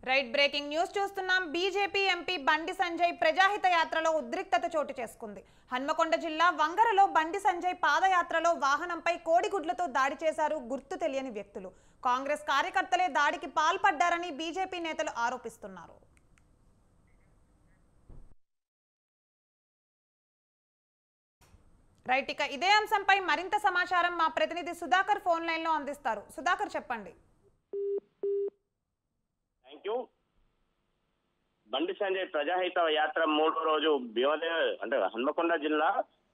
Right breaking news చూస్తున్నాం. BJP MP Bandi Sanjay ప్రజాహిత యాత్రలో ఉద్రిక్తత చోటు చేసుకుంది. హన్మకొండ జిల్లా వంగరలో బండి సంజయ్ పాదయాత్రలో వాహనంపై కోడిగుడ్లతో దాడి చేశారు గుర్తు తెలియని వ్యక్తులు. కాంగ్రెస్ కార్యకర్తలే దాడికి పాల్పడ్డారని బీజేపీ నేతలు ఆరోపిస్తున్నారు. రైట్, ఇక ఇదే అంశంపై మరింత సమాచారం మా ప్రతినిధి సుధాకర్ ఫోన్ లైన్ లో అందిస్తారు. సుధాకర్, చెప్పండి. బండి సంజయ్ ప్రజాహిత యాత్ర మూడో రోజు హన్మకొండ జిల్లా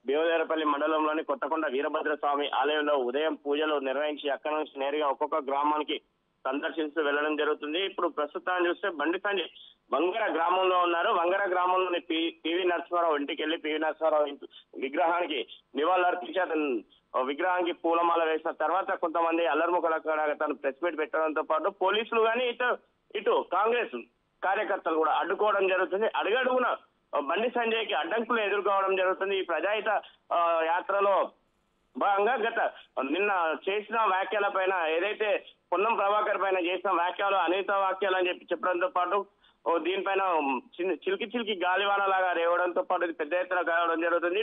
భీమదేవరపల్లి మండలంలోని కొత్తకొండ వీరభద్ర స్వామి ఆలయంలో ఉదయం పూజలు నిర్వహించి అక్కడి నుంచి నేరుగా ఒక్కొక్క గ్రామానికి సందర్శిస్తూ వెళ్లడం జరుగుతుంది. ఇప్పుడు ప్రస్తుతాన్ని చూస్తే బండి సంజయ్ వంగర గ్రామంలో ఉన్నారు. వంగర గ్రామంలోని పివి నరసింహారావు ఇంటికి వెళ్లి పివి నరసింహారావు విగ్రహానికి నివాళులర్పించి అతను విగ్రహానికి పూలమాల వేసిన తర్వాత కొంతమంది అల్లర్ముఖల తను ప్రెస్ మీట్ పెట్టడంతో పాటు పోలీసులు కానీ ఇటు కాంగ్రెస్ కార్యకర్తలు కూడా అడ్డుకోవడం జరుగుతుంది. అడుగడుగున బండి సంజయ్ కి అడ్డంకులు ఎదుర్కోవడం జరుగుతుంది. ఈ ప్రజాహిత యాత్రలో భాగంగా నిన్న చేసిన వ్యాఖ్యల పైన ఏదైతే పొన్నం ప్రభాకర్ పైన చేసిన వ్యాఖ్యలు అనేక వ్యాఖ్యలు అని చెప్పడంతో పాటు దీనిపైన చిలికి గాలివాన లాగా రేవడంతో పాటు పెద్ద ఎత్తున కావడం జరుగుతుంది.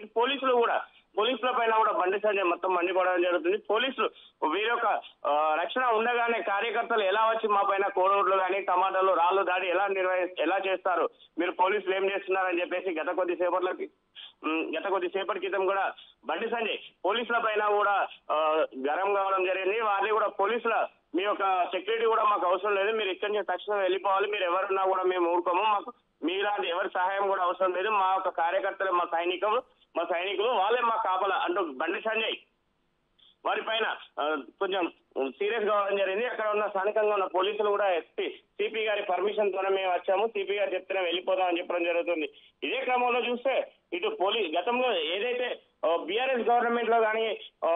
పోలీసుల పైన కూడా బండి సంజయ్ మొత్తం మండిపోవడం జరుగుతుంది. పోలీసులు వీరి యొక్క రక్షణ ఉండగానే కార్యకర్తలు ఎలా వచ్చి మా పైన కోడిగుడ్లు కానీ టమాటాలు రాళ్ళు దాడి ఎలా చేస్తారు, మీరు పోలీసులు ఏం చేస్తున్నారని చెప్పేసి గత కొద్దిసేపటి క్రితం కూడా బండి సంజయ్ పోలీసుల పైన కూడా గరం కావడం జరిగింది. వారిని కూడా పోలీసుల మీ యొక్క సెక్యూరిటీ కూడా మాకు అవసరం లేదు, మీరు ఇక్కడి నుంచి తక్షణం వెళ్ళిపోవాలి, మీరు ఎవరున్నా కూడా మేము ఊరుకోము, మాకు మీలాంటి ఎవరి సహాయం కూడా అవసరం లేదు, మా యొక్క కార్యకర్తలు మా సైనికులు వాళ్ళే మా కాపలా అంటూ బండి సంజయ్ వారి పైన కొంచెం సీరియస్ కావడం జరిగింది. అక్కడ ఉన్న స్థానికంగా ఉన్న పోలీసులు కూడా సిపి గారి పర్మిషన్ తోనే మేము వచ్చాము, సిపి గారు చెప్తేనే వెళ్ళిపోదాం అని చెప్పడం జరుగుతుంది. ఇదే క్రమంలో చూస్తే ఇటు గతంలో ఏదైతే బీఆర్ఎస్ గవర్నమెంట్ లో కానీ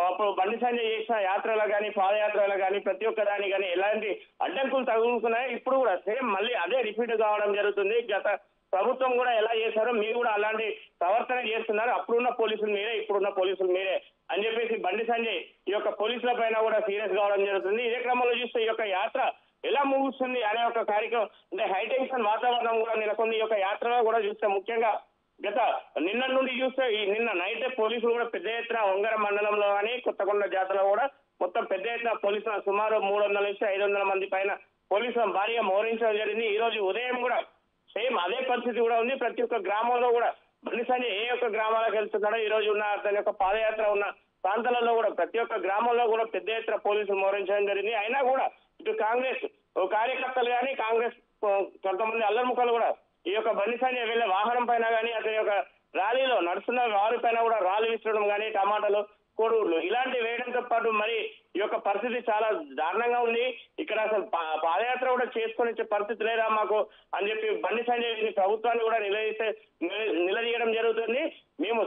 అప్పుడు బండి సంజయ్ చేసిన యాత్రలో కానీ పాదయాత్రలో కానీ ప్రతి ఒక్క దాని కానీ ఎలాంటి అడ్డంకులు తగులుతున్నాయో ఇప్పుడు కూడా సేమ్ మళ్ళీ అదే రిపీట్ కావడం జరుగుతుంది. గత ప్రభుత్వం కూడా ఎలా చేశారో మీరు కూడా అలాంటి ప్రవర్తన చేస్తున్నారు, అప్పుడున్న పోలీసులు మీరే ఇప్పుడున్న పోలీసులు మీరే అని చెప్పేసి బండి సంజయ్ ఈ యొక్క పోలీసుల పైన కూడా సీరియస్ కావడం జరుగుతుంది. ఇదే క్రమంలో చూస్తే ఈ యొక్క యాత్ర ఎలా ముగుస్తుంది అనే ఒక కార్యక్రమం అంటే హైటెన్షన్ వాతావరణం కూడా నెలకొంది. ఈ యొక్క యాత్రలో కూడా చూస్తే ముఖ్యంగా నిన్న నుండి చూస్తే నిన్న నైటే పోలీసులు కూడా పెద్ద ఎత్తున వంగర మండలంలో కానీ కొత్తకొండ జాతరలో కూడా మొత్తం పెద్ద ఎత్తున పోలీసులు సుమారు 300 నుంచి 500 మంది పైన పోలీసులను భారీగా మోహరించడం జరిగింది. ఈ రోజు ఉదయం కూడా సేమ్ అదే పరిస్థితి కూడా ఉంది. ప్రతి ఒక్క గ్రామంలో కూడా బండి సంజయ్ ఏ ఒక్క గ్రామాలకు వెళ్తున్నాడో ఈ రోజు ఉన్న తన యొక్క పాదయాత్ర ఉన్న ప్రాంతాలలో కూడా ప్రతి ఒక్క గ్రామంలో కూడా పెద్ద ఎత్తున పోలీసులు మోహరించడం జరిగింది. అయినా కూడా ఇటు కాంగ్రెస్ కార్యకర్తలు కానీ కాంగ్రెస్ కొంతమంది అల్లర్ముఖలు కూడా ఈ యొక్క బండి సంజయ్ వెళ్లే వాహనం పైన కానీ అతని యొక్క ర్యాలీలో నడుస్తున్న వారి పైన కూడా రాళ్ళు విసరడం కానీ టమాటాలు కోడిగుడ్లు ఇలాంటివి వేయడంతో పాటు మరి ఈ యొక్క పరిస్థితి చాలా దారుణంగా ఉంది. ఇక్కడ అసలు పాదయాత్ర కూడా చేసుకునే పరిస్థితి లేదా మాకు అని చెప్పి బండి సంజయ్ ప్రభుత్వాన్ని కూడా నిలదీయడం జరుగుతుంది. మేము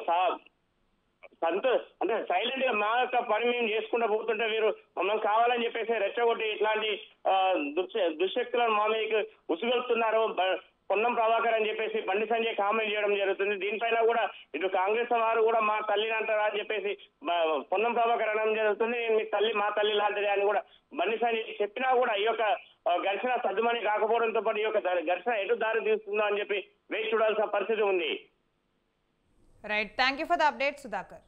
అంటే సైలెంట్ గా మా యొక్క పని మేము చేసుకుంటూ పోతుంటే వీరు మమ్మల్ని కావాలని చెప్పేసి రెచ్చగొట్టి ఇట్లాంటి దుశ్శక్తులను మా మీకు ఉసుగొలుపుతున్నారు పొన్నం ప్రభాకర్ అని చెప్పేసి బండి సంజయ్ కామెంట్ చేయడం జరుగుతుంది. దీనిపైన కూడా ఇటు కాంగ్రెస్ వారు కూడా మా తల్లిని అంటారా అని చెప్పేసి పొన్నం ప్రభాకర్ అనడం జరుగుతుంది. మీ తల్లి మా తల్లి లాంటిది అని కూడా బండి సంజయ్ చెప్పినా కూడా ఈ యొక్క ఘర్షణ సద్దుమని కాకపోవడంతో పాటు ఈ యొక్క ఘర్షణ ఎటు దారి తీస్తుందో అని చెప్పి వేచి చూడాల్సిన పరిస్థితి ఉంది. Right, thank you for the update Sudhakar.